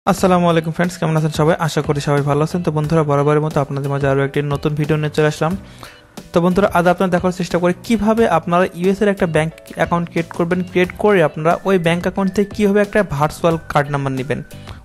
আসসালামু আলাইকুম ফ্রেন্ডস, কেমন আছেন সবাই? আশা করি সবাই ভালো আছেন। তো বন্ধুরা, বরাবরের মতো আপনাদের মাঝে আরও একটি নতুন ভিডিও নিয়ে চলে আসলাম। তো বন্ধুরা, আজ আপনারা দেখার চেষ্টা করি কিভাবে আপনারা ইউএস এর একটা ব্যাংক অ্যাকাউন্ট ক্রিয়েট করবেন। ক্রিয়েট করে আপনারা ওই ব্যাংক অ্যাকাউন্ট থেকে কীভাবে একটা ভার্চুয়াল কার্ড নাম্বার নেবেন।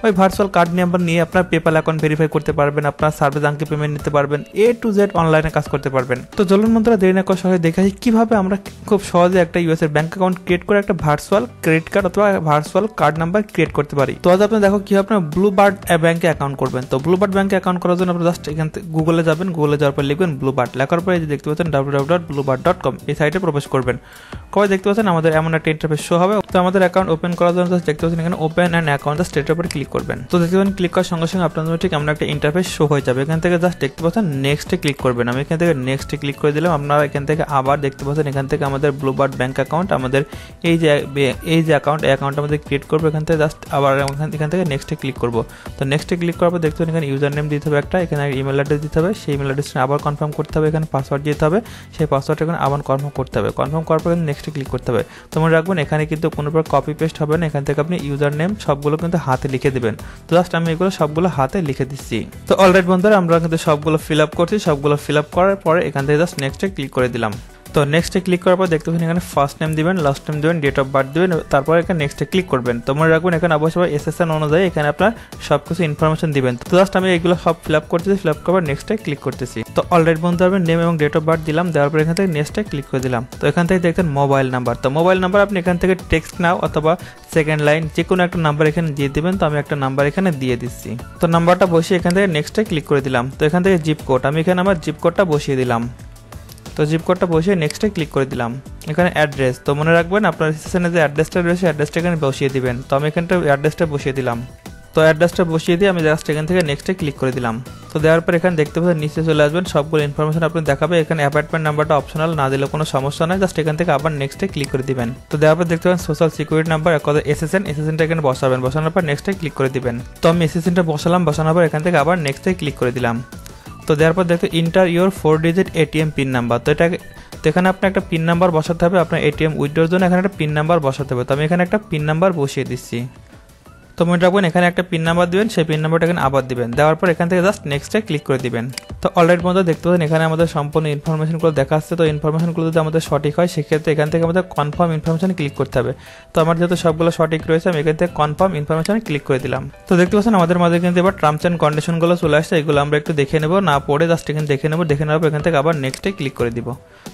ওই ভার্চুয়াল কার্ড নাম্বার নিয়ে আপনার পেপাল অ্যাকাউন্ট ভেরিফাই করতে পারবেন, আপনার সার্ভিস আঙ্কে পেমেন্ট নিতে পারবেন, A to Z অনলাইনে কাজ করতে পারবেন। তো চলুন বন্ধুরা, দেরি না করে সবাই দেখে আসি কীভাবে আমরা খুব সহজে একটা ইউএস এর ব্যাংক অ্যাকাউন্ট ক্রিয়েট করে একটা ভার্চুয়াল ক্রেডিট কার্ড অথবা ভার্চুয়াল কার্ড নাম্বার ক্রিয়েট করতে পারি। তো আজ আপনি দেখো কীভাবে আপনার ব্লুবার্ড ব্যাংকে অ্যাকাউন্ট করবেন। তো ব্লুবার্ড ব্যাংকে অ্যাকাউন্ট করার জন্য আপনার জাস্ট এখান থেকে গুগলে যাবেন, গুগলে যাওয়ার পর লিখবেন ব্লুবার্ড, লেখার পরে যে দেখতে পাচ্ছেন www.bluebird.com এই সাইটে প্রবেশ করবেন। কবে দেখতে পাচ্ছেন আমাদের এমন একটা ইন্টারফেস শো হবে। তো আমাদের অ্যাকাউন্ট ওপেন করার জন্য জাস্ট দেখতে পাচ্ছেন এখানে ওপেন অ্যান্ড অ্যাকাউন্ট জাস্ট এটার উপরে ক্লিক করবেন। তো দেখতে পাচ্ছেন ক্লিক করার সঙ্গে সঙ্গে আপনাদের ঠিক এমন একটা ইন্টারফেস শো হয়ে যাবে। এখান থেকে জাস্ট দেখতে পাচ্ছেন নেক্সটে ক্লিক করবেন। আমি এখান থেকে নেক্সটে ক্লিক করে দিলাম। আপনারা এখান থেকে আবার দেখতে পাচ্ছেন এখান থেকে আমাদের ব্লুবার্ড ব্যাংক অ্যাকাউন্ট, আমাদের এই যে অ্যাকাউন্ট, এই অ্যাকাউন্ট আমাদের ক্রিয়েট করবো। এখান থেকে জাস্ট আবার এখান থেকে নেক্সটে ক্লিক করবো। তো নেক্সটে ক্লিক করার পর দেখতে পাচ্ছেন এখানে ইউজার নেম দিতে হবে একটা, এখানে ইমেল অ্যাড্রেস দিতে হবে, সেই ইমেল অ্যাড্রেসটা আবার কনফার্ম করতে হবে, এখানে পাসওয়ার্ড দিতে হবে, সেই পাসওয়ার্ডটা এখানে আবার কনফার্ম করতে হবে। কনফার্ম করার পর নেক্সটে ক্লিক করতে হবে। তো মনে রাখবেন এখানে কিন্তু কোনো প্রকার কপি পেস্ট হবে না, এখান থেকে আপনি ইউজার নেম সবগুলো কিন্তু হাতে লিখে দেবেন। তো জাস্ট আমি এগুলো সবগুলো হাতে লিখে দিচ্ছি। তো অলরাইট বন্ধুরা, আমরা কিন্তু সবগুলো ফিল আপ করছি। সবগুলো ফিল আপ করার পরে এখান থেকে জাস্ট নেক্সটে ক্লিক করে দিলাম। তো নেক্সটে ক্লিক করার পর দেখতে পাচ্ছেন এখানে ফার্স্ট নেম দিবেন, লাস্ট নেম দিবেন, ডেট অফ বার্থ দিবেন, তারপর এখানে নেক্সটে ক্লিক করবেন। তো মনে রাখবেন এখানে অবশ্যই SSN অনুযায়ী এখানে আপনার সব কিছু ইনফরমেশন দিবেন। তো জাস্ট আমি এগুলো সব ফিল আপ করতেছি, ফিল আপ করার নেক্সটে ক্লিক করতেছি। তো অলরেডি বন্ধু আমি নেম এবং ডেট অফ বার্থ দিলাম, দেওয়ার পর এখান থেকে নেক্সটে ক্লিক করে দিলাম। তো এখান থেকে দেখতেন মোবাইল নাম্বার। তো মোবাইল নাম্বার আপনি এখান থেকে টেক্সট নাও অথবা সেকেন্ড লাইন যে কোনো একটা নাম্বার এখানে দিয়ে দিবেন। তো আমি একটা নাম্বার এখানে দিয়ে দিচ্ছি। তো নাম্বারটা বসিয়ে এখান থেকে নেক্সটে ক্লিক করে দিলাম। তো এখান থেকে জিপ কোড, আমি এখানে আমার জিপ কোডটা বসিয়ে দিলাম। তো জিপ কোডটা বসিয়ে নেক্সটে ক্লিক করে দিলাম। এখানে অ্যাড্রেস, তো মনে রাখবেন আপনার স্টেশনে যে অ্যাড্রেসটা রয়েছে অ্যাড্রেসটা এখানে বসিয়ে দিবেন। তো আমি এখানটা অ্যাড্রেসটা বসিয়ে দিলাম। তো অ্যাড্রেসটা বসিয়ে দিয়ে আমি জাস্ট এখান থেকে নেক্সটে ক্লিক করে দিলাম। তো দেওয়ার পর এখানে দেখতে পাচ্ছেন নিচে চলে আসবেন, সবগুলো ইনফরমেশন আপনি দেখাবে। এখানে অ্যাপার্টমেন্ট নাম্বারটা অপশনাল, না দিলে কোনো সমস্যা নয়, জাস্ট এখান থেকে আবার নেক্সটে ক্লিক করে দিবেন। তো দেওয়ার পর দেখতে পাবেন সোশ্যাল সিকিউরিটি নাম্বার SSNটা এখানে বসাবেন, বসানোর পর নেক্সটে ক্লিক করে দিবেন। তো আমি SSNটা বসালাম, বসানোর পর এখান থেকে আবার নেক্সটে ক্লিক করে দিলাম। তো দেওয়ার পর দেখতে inter your 4 digit ATM pin number. তো এখানে আপনার একটা পিন নাম্বার বসাতে হবে, আপনার ATM উইথড্রোর জন্য এখানে একটা পিন নাম্বার বসাতে হবে। তো আমি এখানে একটা পিন নাম্বার বসিয়ে দিচ্ছি। তো মনে রাখবেন এখানে একটা পিন নাম্বার দিবেন, সেই পিন নাম্বারটা এখানে আবার দিবেন, দেওয়ার পর এখান থেকে জাস্ট নেক্সটে ক্লিক করে দিবেন। তো অলরাইট বন্ধু দেখতে পাচ্ছেন এখানে আমাদের সম্পূর্ণ ইনফরমেশনগুলো দেখা আসছে। তো ইনফরমেশনগুলো যদি আমাদের সঠিক হয় সেক্ষেত্রে এখান থেকে আমাদের কনফার্ম ইনফরমেশন ক্লিক করতে হবে। তো আমার যেহেতু সবগুলো সঠিক রয়েছে আমি এখান থেকে কনফার্ম ইনফরমেশন ক্লিক করে দিলাম। তো দেখতে পাচ্ছেন আমাদের মাঝে কিন্তু এবার টার্মস অ্যান্ড কন্ডিশনগুলো চলে আসছে, এগুলো আমরা একটু দেখে নেব, না পড়ে জাস্ট এখানে দেখে নেব। দেখে নেওয়ার পর এখান থেকে আবার নেক্সটে ক্লিক করে দিব।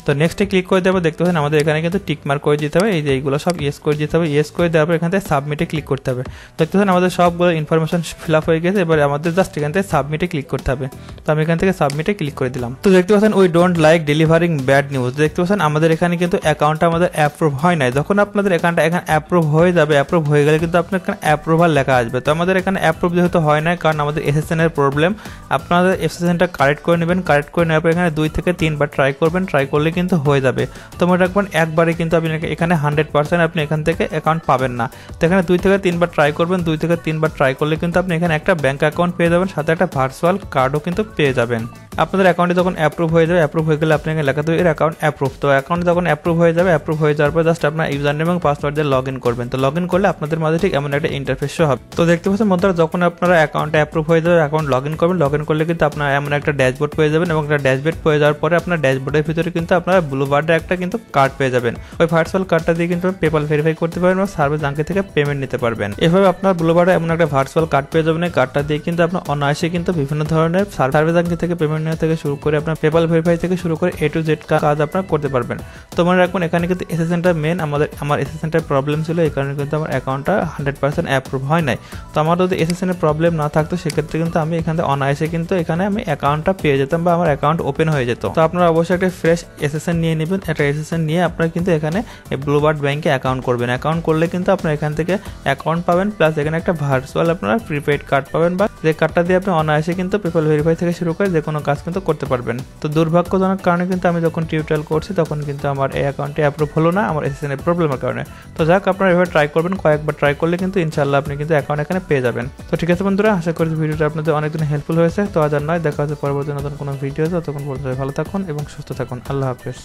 তো নেক্সটে ক্লিক করে দেওয়ার দেখতে পাচ্ছেন আমাদের এখানে কিন্তু টিক মার্ক করে দিতে হবে, এই যে এইগুলো সব ইয়েস করে দিতে হবে। ইয়েস করে দেওয়ার পর এখান থেকে সাবমিটে ক্লিক করতে হবে। দেখতে পাচ্ছেন আমাদের সবগুলো ইনফরমেশন ফিল আপ হয়ে গেছে, এবার আমাদের জাস্ট এখান থেকে সাবমিটে ক্লিক করতে হবে। তো আমি এখান থেকে সাবমিটে ক্লিক করে দিলাম। তো দেখতে পাচ্ছেন we don't like delivering bad news. দেখতে পাচ্ছেন আমাদের এখানে কিন্তু অ্যাকাউন্টটা আমাদের অ্যাপ্রুভ হয় নাই। যখন আপনাদের অ্যাকাউন্টটা এখানে অ্যাপ্রুভ হয়ে যাবে, অ্যাপ্রুভ হয়ে গেলে কিন্তু আপনার এখানে অ্যাপ্রুভাল লেখা আসবে। তো আমাদের এখানে অ্যাপ্রুভ যেহেতু হয় না, কারণ আমাদের SSN এর প্রবলেম, আপনাদের SSNটা কারেক্ট করে নেবেন। কারেক্ট করে নেওয়ার পর এখানে 2 থেকে 3 বার ট্রাই করবেন, ট্রাই করলে কিন্তু হয়ে যাবে। তো মনে রাখবেন একবারে কিন্তু আপনি এখানে 100% আপনি এখান থেকে অ্যাকাউন্ট পাবেন না। তো এখানে 2 থেকে 3 বার ট্রাই করবেন, 2 থেকে 3 বার ট্রাই করলে কিন্তু আপনি এখানে একটা ব্যাংক অ্যাকাউন্ট পেয়ে যাবেন, সাথে একটা ভার্চুয়াল কার্ডও কিন্তু পেয়ে যাবেন। আপনাদের অ্যাকাউন্টে যখন অ্যাপ্রুভ হয়ে যাবে, অ্যাপ্রুভ হয়ে গেলে আপনি এখানে লেখা দেবে এর অ্যাকাউন্ট অ্যাপ্রুভ। তো অ্যাকাউন্ট যখন অ্যাপ্রুভ হয়ে যাবে, অ্যাপ্রুভ হয়ে যাওয়ার পর জাস্ট আপনার ইউজার নেম এবং পাসওয়ার্ড দিয়ে লগ ইন করবেন। তো লগ ইন করলে আপনাদের মাঝে ঠিক এমন একটা ইন্টারফেস শো হবে। তো দেখতে পাচ্ছেন বন্ধুরা, যখন আপনারা অ্যাকাউন্টে অ্যাপ্রুভ হয়ে যাবে, অ্যাকাউন্ট লগ ইন করবেন, লগ ইন করলে কিন্তু আপনারা এমন একটা ড্যাশবোর্ড পেয়ে যাবেন, এবং একটা ড্যাশবোর্ড পেয়ে যাওয়ার পরে আপনার ড্যাশবোর্ডের ভিতরে কিন্তু আপনারা ব্লুবার্ডের একটা কিন্তু কার্ড পেয়ে যাবেন। ওই ভার্চুয়াল কার্ডটা দিয়ে কিন্তু পেপাল ভেরিফাই করতে পারবেন এবং সার্ভিস আঙ্কে থেকে পেমেন্ট নিতে পারবেন। এভাবে আপনার ব্লুবার্ডে এমন একটা ভার্চুয়াল কার্ড পেয়ে যাবেন। এই কার্ডটা দিয়ে কিন্তু আপনার অনায়াসে কিন্তু বিভিন্ন ধরনের সার্ভিস আঙ্কে থেকে পেমেন্ট নেওয়া থেকে শুরু করে আপনার পেপাল ভেরিফাই থেকে শুরু করে A to Z কাজ আপনারা করতে পারবেন। তো মনে রাখবেন এখানে কিন্তু SSNটা মেন, আমার SSNটার প্রবলেম ছিল, এই কারণে কিন্তু আমার অ্যাকাউন্টটা 100% অ্যাপ্রুভ হয় নাই। তো আমার যদি SSN এর প্রবলেম না থাকতো সেক্ষেত্রে কিন্তু আমি এখানে অনায়াসে কিন্তু এখানে আমি অ্যাকাউন্টটা পেয়ে যেতাম বা আমার অ্যাকাউন্ট ওপেন হয়ে যেত। তো আপনারা অবশ্যই একটা ফ্রেশ SSN নিয়ে নেবেন। একটা SSN নিয়ে আপনারা কিন্তু এখানে ব্লুবার্ড ব্যাংকে অ্যাকাউন্ট করবেন। অ্যাকাউন্ট করলে কিন্তু আপনারা এখান থেকে অ্যাকাউন্ট পাবেন, প্লাস এখানে একটা ভার্চুয়াল আপনারা প্রিপেড কার্ড পাবেন, বা যে কার্ডটা দিয়ে আপনি অনায়াসে কিন্তু পেপাল ভেরিফাই থেকে শুরু করে যে কোনো কাজ কিন্তু করতে পারবেন। তো দুর্ভাগ্যজনক কারণে কিন্তু আমি যখন টিউটোরিয়াল করছি তখন কিন্তু আমার এই অ্যাকাউন্টে অ্যাপ্রুভ হলো না, আমার SSN এর প্রবলেমের কারণে। তো যাক, আপনারা এভাবে ট্রাই করবেন, কয়েকবার ট্রাই করলে কিন্তু ইনশাআল্লাহ আপনি কিন্তু অ্যাকাউন্ট এখানে পেয়ে যাবেন। তো ঠিক আছে বন্ধুরা, আশা করি ভিডিওটা আপনাদের অনেকদিন হেল্পফুল হয়েছে। তো আজ আর নয়, দেখা হচ্ছে পরবর্তী নতুন কোনো ভিডিওতে। ততক্ষণ পর্যন্ত ভালো থাকুন এবং সুস্থ থাকুন। আল্লাহ হাফেজ।